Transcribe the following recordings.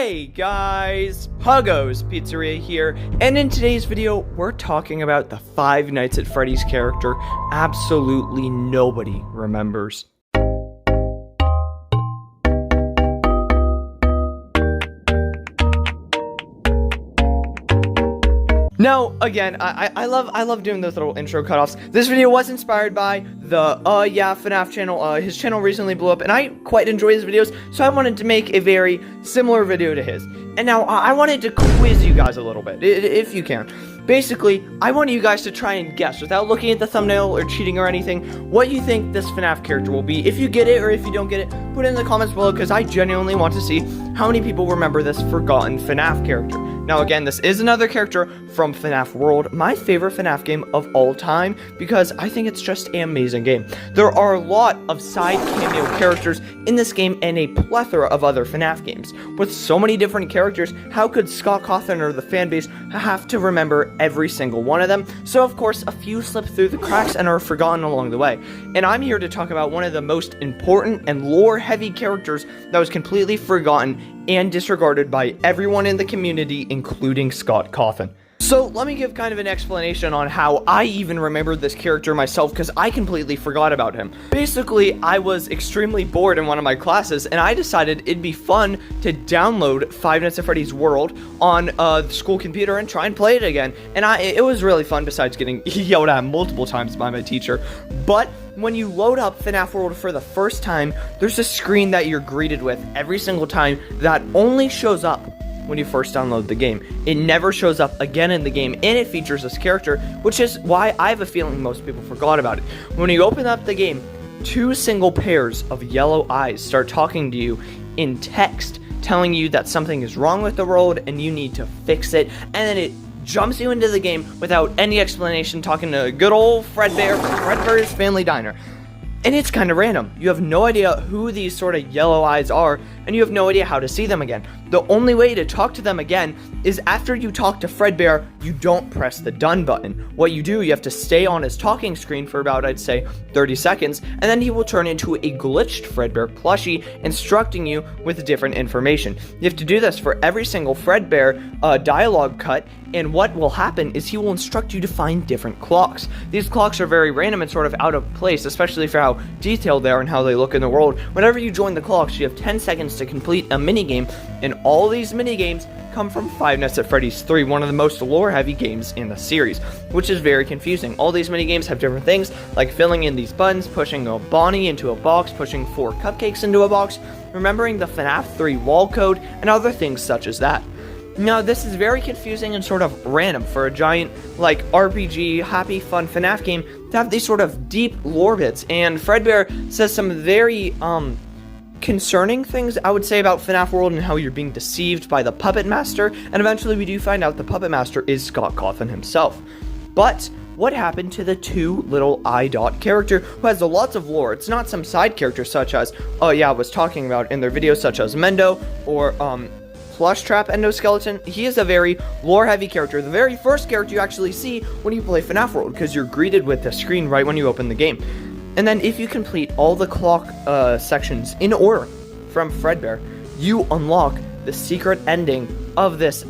Hey guys, Huggo's Pizzeria here, and in today's video, we're talking about the Five Nights at Freddy's character absolutely nobody remembers. Now, again, I love doing those little intro cutoffs. This video was inspired by the FNAF channel. His channel recently blew up, and I quite enjoy his videos, so I wanted to make a very similar video to his. And now, I wanted to quiz you guys a little bit, if you can. Basically, I want you guys to try and guess, without looking at the thumbnail or cheating or anything, what you think this FNAF character will be. If you get it or if you don't get it, put it in the comments below, because I genuinely want to see how many people remember this forgotten FNAF character. Now again, this is another character from FNAF World, my favorite FNAF game of all time, because I think it's just an amazing game. There are a lot of side cameo characters in this game and a plethora of other FNAF games. With so many different characters, how could cawthon or the fanbase have to remember every single one of them? So of course, a few slip through the cracks and are forgotten along the way. And I'm here to talk about one of the most important and lore-heavy characters that was completely forgotten and disregarded by everyone in the community, including cawthon. So let me give kind of an explanation on how I even remembered this character myself, because I completely forgot about him. Basically, I was extremely bored in one of my classes, and I decided it'd be fun to download Five Nights at Freddy's World on the school computer and try and play it again. And it was really fun, besides getting yelled at multiple times by my teacher. But when you load up FNAF World for the first time, there's a screen that you're greeted with every single time that only shows up when you first download the game. It never shows up again in the game, and it features this character, which is why I have a feeling most people forgot about it. When you open up the game, two single pairs of yellow eyes start talking to you in text, telling you that something is wrong with the world and you need to fix it, and then it jumps you into the game without any explanation, talking to good old Fredbear from Fredbear's Family Diner. And it's kind of random. You have no idea who these sort of yellow eyes are, and you have no idea how to see them again. The only way to talk to them again is after you talk to Fredbear, you don't press the done button. What you do, you have to stay on his talking screen for about, I'd say, 30 seconds, and then he will turn into a glitched Fredbear plushie, instructing you with different information. You have to do this for every single Fredbear dialogue cut, and what will happen is he will instruct you to find different clocks. These clocks are very random and sort of out of place, especially for how detailed they are and how they look in the world. Whenever you join the clocks, you have 10 seconds to complete a minigame, and all these minigames come from Five Nights at Freddy's 3, one of the most lore-heavy games in the series, which is very confusing. All these minigames have different things, like filling in these buttons, pushing a Bonnie into a box, pushing 4 cupcakes into a box, remembering the FNAF 3 wall code, and other things such as that. Now, this is very confusing and sort of random for a giant, like, RPG, happy, fun FNAF game to have these sort of deep lore bits, and Fredbear says some very, concerning things, I would say, about FNAF World and how you're being deceived by the Puppet Master, and eventually we do find out the Puppet Master is cawthon himself. But what happened to the two little character who has lots of lore? It's not some side character such as, I was talking about in their videos, such as Mendo or Plush Trap Endoskeleton. He is a very lore-heavy character, the very first character you actually see when you play FNAF World, because you're greeted with the screen right when you open the game. And then if you complete all the clock sections in order from Fredbear, you unlock the secret ending of this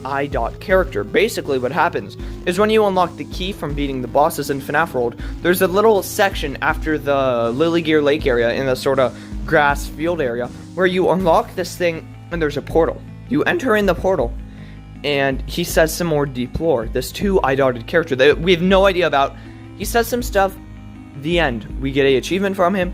character. Basically what happens is when you unlock the key from beating the bosses in FNAF World, there's a little section after the Lily Gear Lake area in the sort of grass field area where you unlock this thing, and there's a portal. You enter in the portal, and he says some more deep lore. This two-eye-dotted character that we have no idea about. He says some stuff. The end. We get an achievement from him,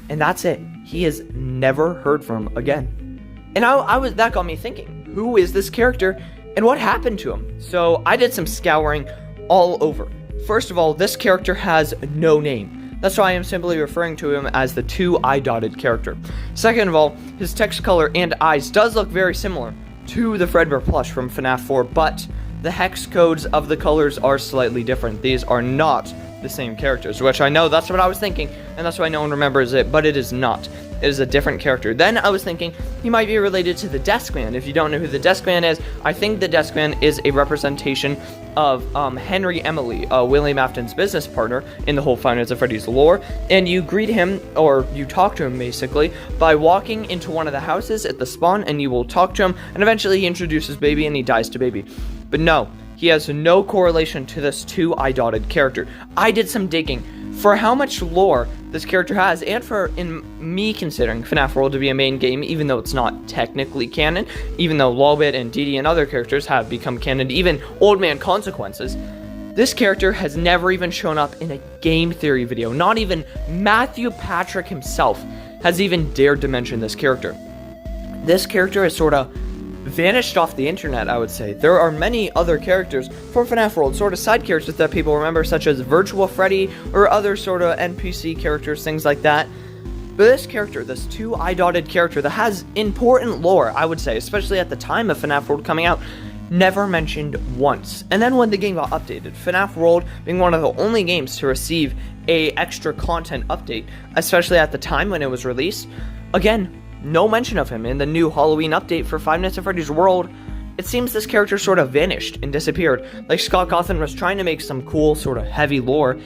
and that's it. He is never heard from again. And that got me thinking, who is this character, and what happened to him? So I did some scouring all over. First of all, this character has no name. That's why I am simply referring to him as the two-eye-dotted character. Second of all, his text color and eyes does look very similar to the Fredbear plush from FNAF 4, but the hex codes of the colors are slightly different. These are not the same characters, which I know that's what I was thinking, and that's why no one remembers it, but it is not. It is a different character. Then I was thinking he might be related to the Desk Man. If you don't know who the Desk Man is, I think the Desk Man is a representation of Henry Emily, William Afton's business partner in the whole Five Nights at Freddy's lore, and you greet him, or you talk to him basically, by walking into one of the houses at the spawn, and you will talk to him, and eventually he introduces Baby and he dies to Baby. But no, he has no correlation to this two eye-dotted character. I did some digging for how much lore this character has, and for me considering FNAF World to be a main game, even though it's not technically canon, even though Lolbit and Dee Dee and other characters have become canon, even Old Man Consequences. This character has never even shown up in a game theory video. Not even Matthew Patrick himself has even dared to mention this character. This character has sort of vanished off the internet, I would say. There are many other characters from FNAF World, sort of side characters that people remember, such as Virtual Freddy or other sort of NPC characters, things like that. But this character, this two eye-dotted character that has important lore, I would say, especially at the time of FNAF World coming out, never mentioned once. And then when the game got updated, FNAF World being one of the only games to receive a extra content update, especially at the time when it was released, again, no mention of him in the new Halloween update for Five Nights at Freddy's World. It seems this character sort of vanished and disappeared, like Scott Cawthon was trying to make some cool sort of heavy lore,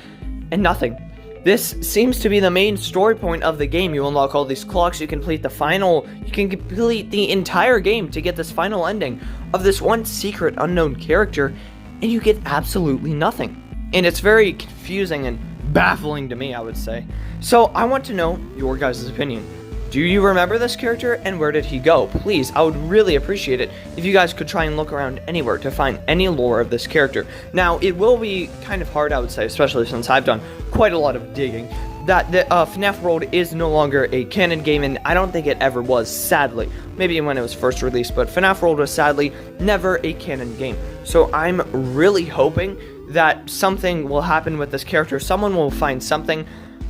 and nothing. This seems to be the main story point of the game. You unlock all these clocks, you can complete the entire game to get this final ending of this one secret unknown character, and you get absolutely nothing. And it's very confusing and baffling to me, I would say. So I want to know your guys' opinion. Do you remember this character, and where did he go? Please, I would really appreciate it if you guys could try and look around anywhere to find any lore of this character. Now, it will be kind of hard, I would say, especially since I've done quite a lot of digging, that the FNAF World is no longer a canon game, and I don't think it ever was, sadly. Maybe when it was first released, but FNAF World was sadly never a canon game. So I'm really hoping that something will happen with this character. Someone will find something,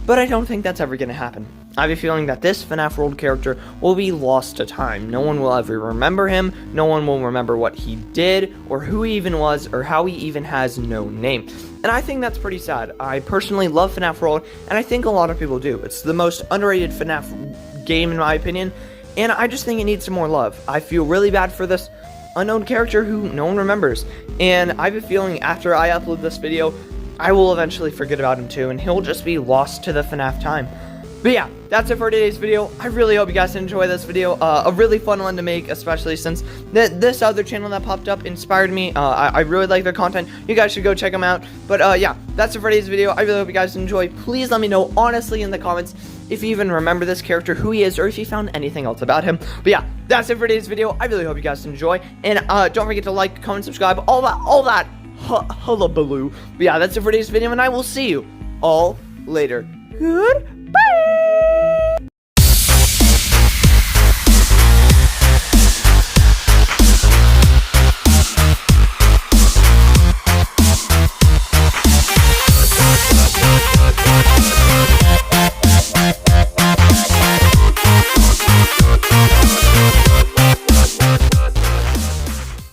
but I don't think that's ever going to happen. I have a feeling that this FNAF World character will be lost to time. No one will ever remember him, no one will remember what he did, or who he even was, or how he even has no name. And I think that's pretty sad. I personally love FNAF World, and I think a lot of people do. It's the most underrated FNAF game in my opinion, and I just think it needs some more love. I feel really bad for this unknown character who no one remembers, and I have a feeling after I upload this video, I will eventually forget about him too, and he'll just be lost to the FNAF time. But yeah, that's it for today's video. I really hope you guys enjoy this video. A really fun one to make, especially since this other channel that popped up inspired me. I really like their content. You guys should go check them out. But yeah, that's it for today's video. I really hope you guys enjoy. Please let me know honestly in the comments if you even remember this character, who he is, or if you found anything else about him. But yeah, that's it for today's video. I really hope you guys enjoy. And don't forget to like, comment, subscribe, all that hullabaloo. But yeah, that's it for today's video, and I will see you all later. Goodbye.